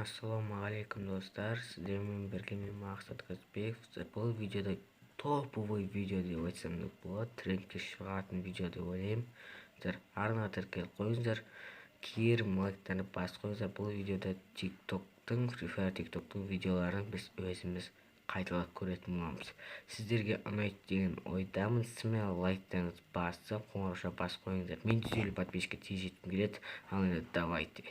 Ассалаумағалейкум достар, сіздермен бірге мен Максат Казбеков. Бұл видеода топовый видео деп айтсам да болады, трендке шығатын видео деп ойлаймын. Арнаға тіркеліп қойыңыздар, кейірім лайктарны басып қойыңыздар. Бұл видеода тик-токтың видеоларын біз өзіміз қайталап көретін боламыз. Сіздерге ұнайды деген ойдамын. Смела лайктарыңызды басып, қоңырауға басып қойыңыздар. Мен 150 подписчикке тез жеткім келеді. Ал енді давайте.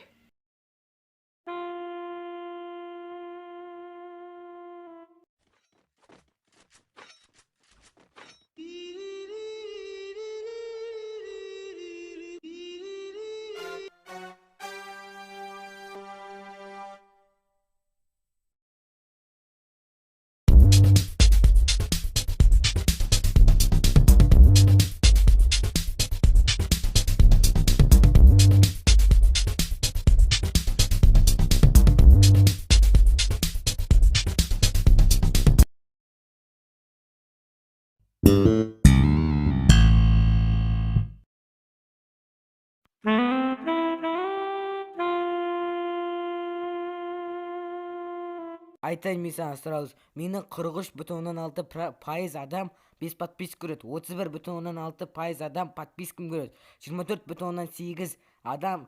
Айтайын мен саған сұрауыз. Менің 43,6% адам 5 подписка көреді. 31,6% адам подпискам көреді. 24,8% адам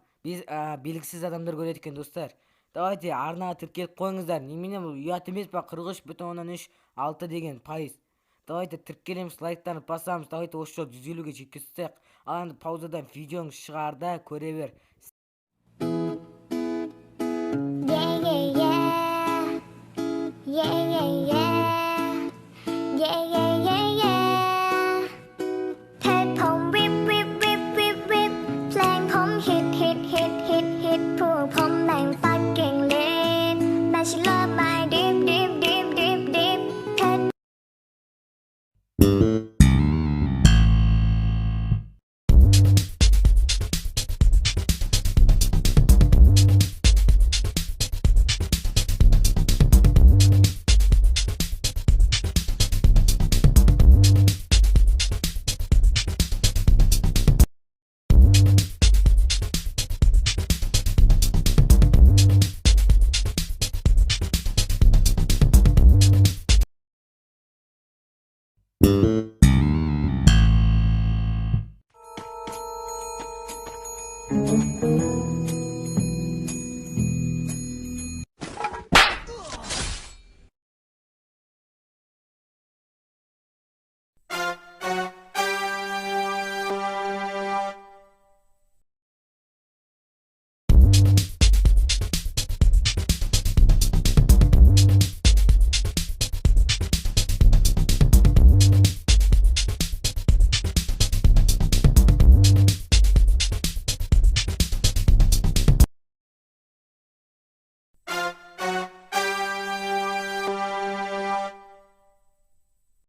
белгісіз адамдар көреді екен достар. Давайте арнаға тіркеліп қойыңыздар. Немене бұл ұят емес па? 43,6 деген пайыз. Давайте тіркелеміз, лайктарны басамыз. Давайте осы жол 150-ге жеткізсек. Ал енді паузадан видеоны шығарда көре бер.